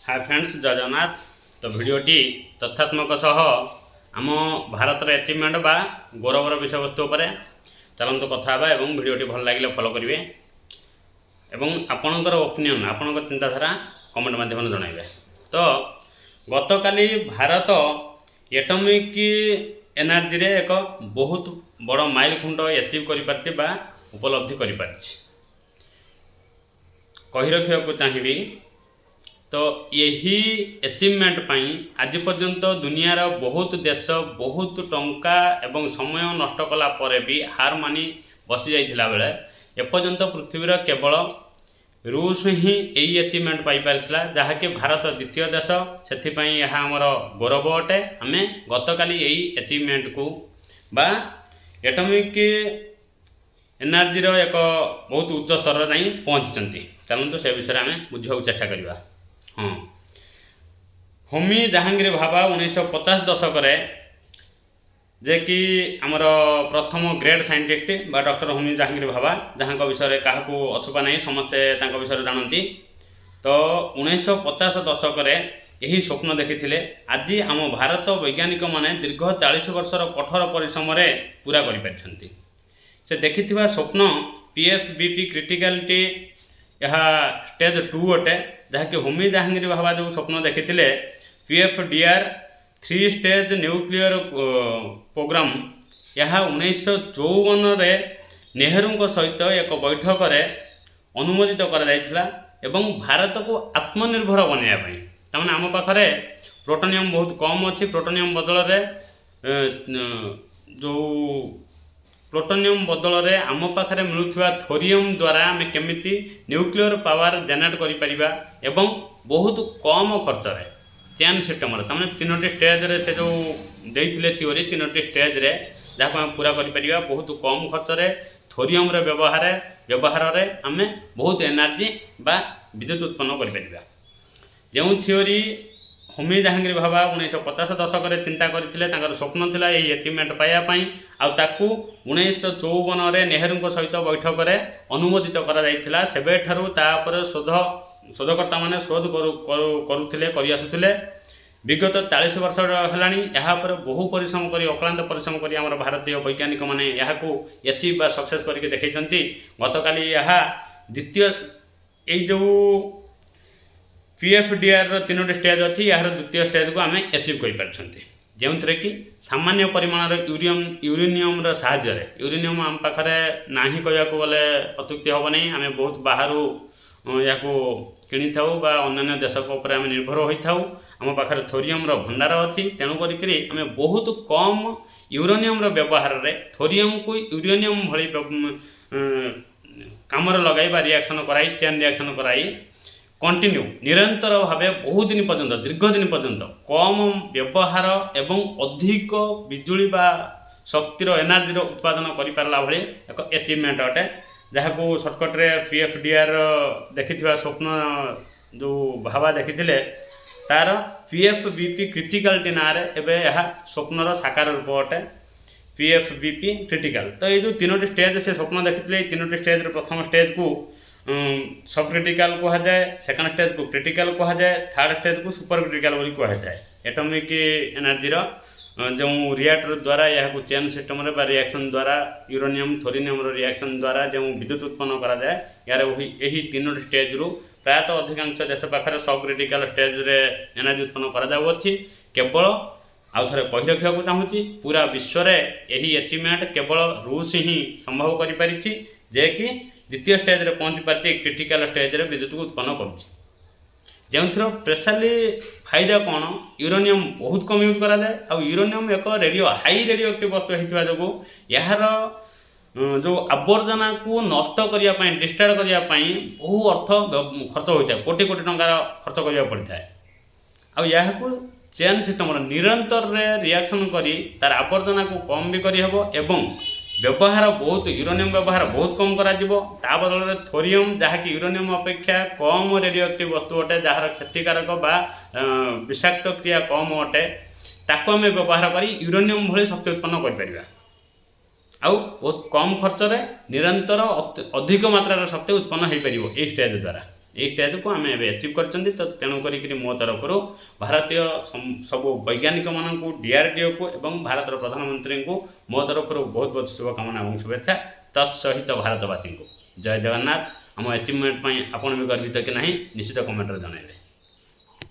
Hi friends, जय जगन्नाथ। तो भिडटी तथ्यात्मक सह आम भारत अचिवमेंट बा गौरवर विषय वस्तु पर चलतु कथा एवं भिडटी भल लगे फॉलो करेंगे एवं आपणकर ओपिनियन आपण चिंताधारा कमेंट माध्यम जनइबे। तो गतकाली भारत एटॉमिक एनर्जी रे एक बहुत बड़ माइल खुंड एचिव कर उपलब्धि कर कही रखा चाहिए। तो यही अचिवमेंट पाई आज पर्यंत दुनियार बहुत देश बहुत टंका एवं समय नष्ट कला परे भी हार मानी बसी जाइथिला बेले एपर्यंत पृथ्वीर केवल रूस ही यही अचिवमेंट पाई पारिथिला, जहाँकि भारत द्वितीय देश। से यह आमर गौरव अटे। आम गतकाली यही अचिवमेंट को बा एटॉमिक एनर्जी एक बहुत उच्च स्तर जाई पहुँची। चलते से विषय में बुझा चेष्टा करवा। हाँ, होमी जहांगीर भाभा 1950 दशक जे कि आमर प्रथम ग्रेट साइंटिस्ट बा डॉक्टर होमी जहांगीर भाभा, जहाँ विषय क्या अछुपा नहीं, समस्ते विषय जानती। तो 1950 दशक यही स्वप्न देखी आज आम भारत वैज्ञानिक माने दीर्घ 40 वर्षर कठोर परिश्रम पूरा कर देखि स्वप्न पीएफबीपी क्रिटिकालिटी यह स्टेज 2 अटे, जहाँकि होमी जहांगीर भाभा जो स्वप्न देखी पीएफडीआर 3 स्टेज न्यूक्लियर प्रोग्राम यह 1954 नेहरू सहित एक बैठक अनुमोदित कर भारत को आत्मनिर्भर बनवाई। तमाने आम पाखे प्रोटोनियम बहुत कम अच्छी। प्रोटोनियम बदल जो प्लूटोनियम बदल में आम पाखे मिलूवा थोरियम द्वारा आम केमिति न्यूक्लियर पावर जेनेट कर बहुत कम खर्च चेन सिस्टम तमाने 3टी स्टेज रे से जो देइथिले थ्योरी 3टी स्टेज रे जहाँ आम पूरा कर बहुत कम खर्च थोरियम व्यवहार आम बहुत एनर्जी बा विद्युत उत्पन्न कर जो थ्योरी होमी जहांगीर भाभा 1950 दशक चिंता करते स्वप्न था यही अचिवमेंट पाइबापी आकु 1954 नेहरू सहित बैठक अनुमोदित कर शोधकर्ता मैंने शोध करुले विगत 40 वर्ष है बहु परिश्रम कर अक्लांत परिश्रम कर आम भारतीय वैज्ञानिक मैंने यहाँ एचिव बा सक्सेस करके देखते। गतकाली यह द्वितीय यही जो पीएफडीआर 3टी स्टेज अच्छी यार द्वितीय स्टेज को आम एचिव कर जो कि सामान्य परिमाण यूरेनियम साहाय्य यूरेनियम आम पाखे ना ही कहूँ गले अत्युक्ति हम नहीं। आम बहुत बाहर या किणी था अन्य देश आम निर्भर होता। आम पाखे थोरियम भंडार अच्छी, तेणुक आम बहुत कम यूरेनियम व्यवहार थोरियम को यूरेनियम भली कम लगे रिएक्शन कराई चेन रिएक्शन कराई कंटिन्यू निरंतर भाव बहुत दिन पर्यंत दीर्घ दिन पर्यंत कम व्यवहार एवं अधिक बिजुली बा शक्तिर एनर्जी उत्पादन कर पारा भाई एक अचिवमेंट अटे, जहाँ को सर्टकट्रे पीएफडीआर देखि स्वप्न जो भाभा देखी तार पीएफबीपी क्रिटिकालिटी ना यह स्वप्नर साकार रूप अटे पीएफबीपी क्रिटिकाल। तो ये जो 3टी स्टेज से स्वप्न देखी 3टी स्टेज प्रथम स्टेज को सब क्रिटिकल कह जाए, सेकेंड स्टेज को क्रिटिकल कह जाए, थर्ड स्टेज को सुपर क्रिटिकल बोली कह जाए। एटॉमिक एनर्जी जो रिएक्टर द्वारा यह चेन सिस्टम रिएक्शन द्वारा यूरेनियम थोरियम रिएक्शन द्वारा जो विद्युत उत्पन्न करा जाए यार यही 3टी स्टेज रु प्रायतः अधिकांश देश पाखे सब क्रिटिकल स्टेज रे एनर्जी उत्पन्न करा केवल आउ थे कही रखा चाहूँगी पूरा विश्व में यही अचिवमेंट केवल रूस ही संभव कर जे कि द्वितीय स्टेज रे पहुँची पार्टी क्रिटिकल स्टेज रे विद्युत को उत्पन्न कर स्पेशली फायदा कौन यूरेनियम बहुत कम यूज करा जाए। आ यूरेनियम एक हाई रेडियो एक्टिव वस्तु होता जो यार जो आवर्जना को नष्ट करने डिस्ट्रार्ड करने बहु अर्थ खर्च होता है, कोटी कोटी टंकार खर्च करा पड़ता है। आ यहाँ को चेन सिस्टम निरंतर रिएक्शन करी तार आवर्जना को कम भी करहब व्यवहार बहुत यूरेनियम व्यवहार बहुत कम करा बदल में थोरियम जहाँकि यूरेनियम अपेक्षा कम रेडियो एक्टिव वस्तु अटे जार क्षतिकारक बा विषाक्त क्रिया कम अटे ताको आम व्यवहार कर यूरेनियम भली शक्ति उत्पन्न कर बहुत कम खर्च निरंतर अधिक मात्रा शक्ति उत्पन्न हो पार स्टेज द्वारा। এই ଷ୍ଟେଜ୍କୁ ଆମେ ଏବେ ଆଚିଭ୍ କରିଛନ୍ତି। ତ ତେଣୁ କରିକି ମୋ ତରଫରୁ ଭାରତୀୟ ସବୁ ବୈଜ୍ଞାନିକମାନଙ୍କୁ, DRDOକୁ ଏବଂ ଭାରତର ପ୍ରଧାନମନ୍ତ୍ରୀଙ୍କୁ ମୋ ତରଫରୁ ବହୁତ ବହୁତ ଶୁଭକାମନା ଏବଂ ଶୁଭେଚ୍ଛା। ତତ୍ ସହିତ ଭାରତବାସୀଙ୍କୁ ଜୟ ଜଗନ୍ନାଥ। ଆମ ଆଚିଭମେଣ୍ଟ ପାଇଁ ଆପଣ ବି ଗର୍ବିତ କି ନାହିଁ ନିଶ୍ଚିତ କମେଣ୍ଟରେ ଜଣାଇବେ।